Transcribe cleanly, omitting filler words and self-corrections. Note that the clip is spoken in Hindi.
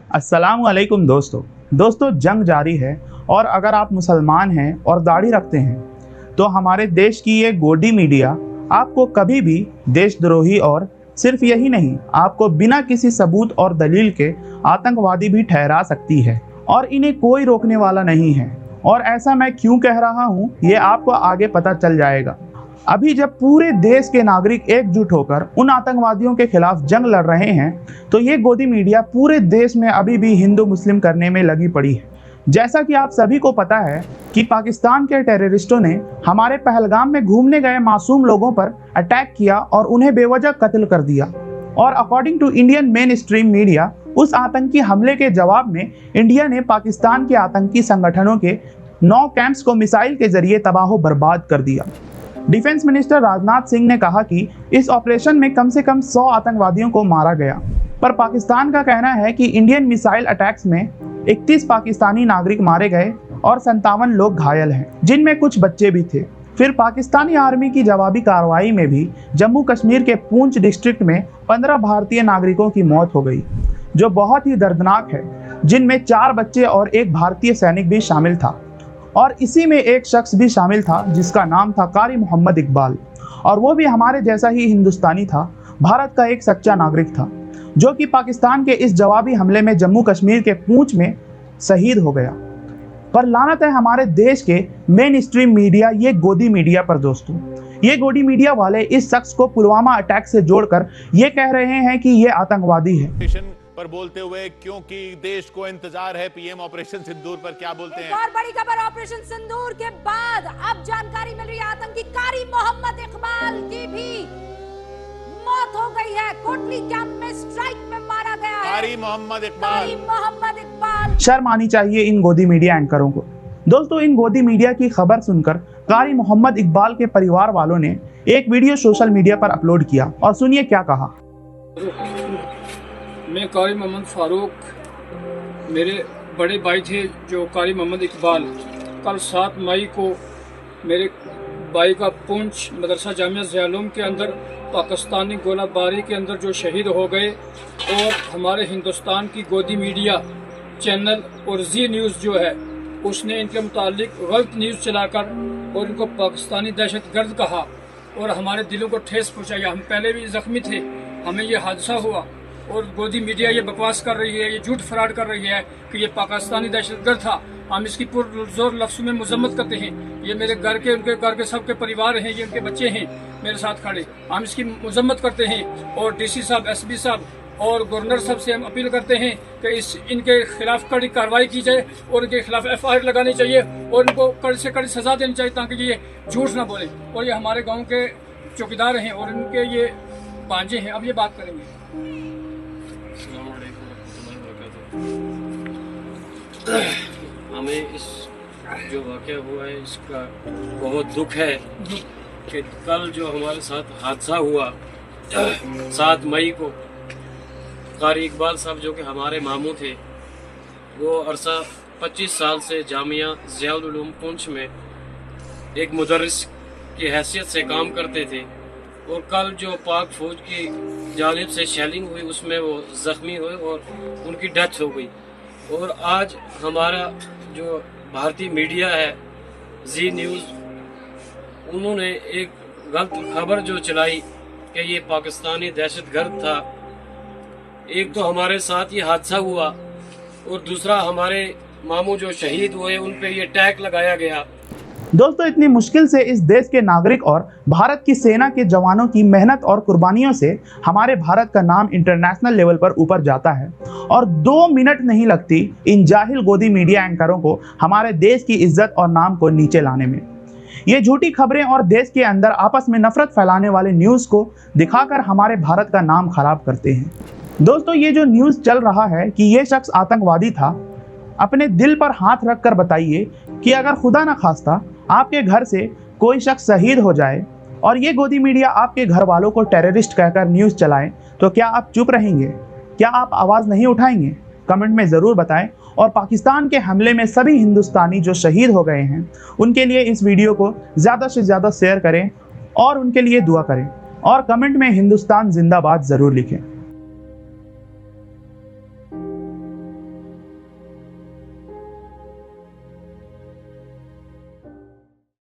अस्सलाम वालेकुम दोस्तों जंग जारी है और अगर आप मुसलमान हैं और दाढ़ी रखते हैं तो हमारे देश की ये गोदी मीडिया आपको कभी भी देशद्रोही और सिर्फ यही नहीं आपको बिना किसी सबूत और दलील के आतंकवादी भी ठहरा सकती है और इन्हें कोई रोकने वाला नहीं है। और ऐसा मैं क्यों कह रहा हूँ ये आपको आगे पता चल जाएगा। अभी जब पूरे देश के नागरिक एकजुट होकर उन आतंकवादियों के खिलाफ जंग लड़ रहे हैं तो ये गोदी मीडिया पूरे देश में अभी भी हिंदू मुस्लिम करने में लगी पड़ी है। जैसा कि आप सभी को पता है कि पाकिस्तान के टेररिस्टों ने हमारे पहलगाम में घूमने गए मासूम लोगों पर अटैक किया और उन्हें बेवजह कत्ल कर दिया। और according to Indian mainstream media उस आतंकी हमले के जवाब में इंडिया ने पाकिस्तान के आतंकी संगठनों के 9 कैंप्स को मिसाइल के जरिए तबाह बर्बाद कर दिया। डिफेंस मिनिस्टर राजनाथ सिंह ने कहा कि इस ऑपरेशन में कम से कम 100 आतंकवादियों को मारा गया, पर पाकिस्तान का कहना है कि इंडियन मिसाइल अटैक्स में 31 पाकिस्तानी नागरिक मारे गए और 57 लोग घायल हैं, जिनमें कुछ बच्चे भी थे। फिर पाकिस्तानी आर्मी की जवाबी कार्रवाई में भी जम्मू कश्मीर के पूंछ डिस्ट्रिक्ट में 15 भारतीय नागरिकों की मौत हो गई, जो बहुत ही दर्दनाक है, जिनमें 4 बच्चे और एक भारतीय सैनिक भी शामिल था। और इसी में एक शख्स भी शामिल था जिसका नाम था कारी मोहम्मद इकबाल, और वो भी हमारे जैसा ही हिंदुस्तानी था, भारत का एक सच्चा नागरिक था, जो कि पाकिस्तान के इस जवाबी हमले में जम्मू कश्मीर के पूंछ में शहीद हो गया। पर लानत है हमारे देश के मेन स्ट्रीम मीडिया, ये गोदी मीडिया पर दोस्तों। ये गोदी मीडिया वाले इस शख्स को पुलवामा अटैक से जोड़कर ये कह रहे हैं कि ये आतंकवादी है। पर बोलते हुए क्योंकि देश को इंतजार है पीएम ऑपरेशन सिंदूर पर, क्या बोलते हैं? और बड़ी खबर ऑपरेशन सिंदूर के बाद अब जानकारी मिल रही है आतंकी कारी मोहम्मद इकबाल की भी मौत हो गई है। कोटली कैंप में स्ट्राइक में मारा गया है कारी मोहम्मद इकबाल। शर्म आनी चाहिए इन गोदी मीडिया एंकरों को। दोस्तों, इन गोदी मीडिया की खबर सुनकर कारी मोहम्मद इकबाल के परिवार वालों ने एक वीडियो सोशल मीडिया पर अपलोड किया और सुनिए क्या कहा। मैं कारी मोहम्मद फारूक, मेरे बड़े भाई थे जो कारी मोहम्मद इकबाल, कल 7 मई को मेरे भाई का पूंछ मदरसा जामिया ज़ियालुम के अंदर पाकिस्तानी गोलाबारी के अंदर जो शहीद हो गए, और हमारे हिंदुस्तान की गोदी मीडिया चैनल और जी न्यूज़ जो है उसने इनके मुतालिक गलत न्यूज़ चलाकर और इनको पाकिस्तानी दहशतगर्द कहा और हमारे दिलों को ठेस पहुँचाया। हम पहले भी जख्मी थे, हमें ये हादसा हुआ और गोदी मीडिया ये बकवास कर रही है, ये झूठ फराड कर रही है कि ये पाकिस्तानी दहशतगर्द था। हम इसकी पुरजोर लफ्ज़ों में मजम्मत करते हैं। ये मेरे घर के, उनके घर के सबके परिवार हैं, ये उनके बच्चे हैं मेरे साथ खड़े, हम इसकी मजम्मत करते हैं। और डीसी साहब, एसपी साहब और गवर्नर साहब से हम अपील करते हैं कि इनके खिलाफ कड़ी कार्रवाई की जाए और इनके खिलाफ FIR लगानी चाहिए और इनको कड़ी से कड़ी सजा देनी चाहिए ताकि ये झूठ ना बोले। और ये हमारे गाँव के चौकीदार हैं और इनके ये भांजे हैं। अब ये बात करेंगे। हमें इस जो वाक़या हुआ है इसका बहुत दुख है कि कल जो हमारे साथ हादसा हुआ 7 मई को, कारी इकबाल साहब जो कि हमारे मामू थे, वो अरसा 25 साल से जामिया ज़ियाउल उलूम पूंछ में एक मुदर्रिस की हैसियत से काम करते थे। और कल जो पाक फौज की जानिब से शेलिंग हुई उसमें वो ज़ख्मी हुए और उनकी डेथ हो गई। और आज हमारा जो भारतीय मीडिया है जी न्यूज़, उन्होंने एक गलत खबर जो चलाई कि ये पाकिस्तानी दहशतगर्द था। एक तो हमारे साथ ये हादसा हुआ और दूसरा हमारे मामू जो शहीद हुए उन पे ये टैग लगाया गया। दोस्तों, इतनी मुश्किल से इस देश के नागरिक और भारत की सेना के जवानों की मेहनत और कुर्बानियों से हमारे भारत का नाम इंटरनेशनल लेवल पर ऊपर जाता है और 2 मिनट नहीं लगती इन जाहिल गोदी मीडिया एंकरों को हमारे देश की इज्जत और नाम को नीचे लाने में। ये झूठी खबरें और देश के अंदर आपस में नफरत फैलाने वाले न्यूज़ को दिखाकर हमारे भारत का नाम खराब करते हैं। दोस्तों, ये जो न्यूज़ चल रहा है कि ये शख्स आतंकवादी था, अपने दिल पर हाथ रखकर बताइए कि अगर खुदा न खास्ता आपके घर से कोई शख्स शहीद हो जाए और ये गोदी मीडिया आपके घर वालों को टेररिस्ट कहकर न्यूज़ चलाए तो क्या आप चुप रहेंगे? क्या आप आवाज़ नहीं उठाएंगे? कमेंट में ज़रूर बताएं। और पाकिस्तान के हमले में सभी हिंदुस्तानी जो शहीद हो गए हैं उनके लिए इस वीडियो को ज़्यादा से ज़्यादा शेयर करें और उनके लिए दुआ करें और कमेंट में हिंदुस्तान जिंदाबाद ज़रूर लिखें।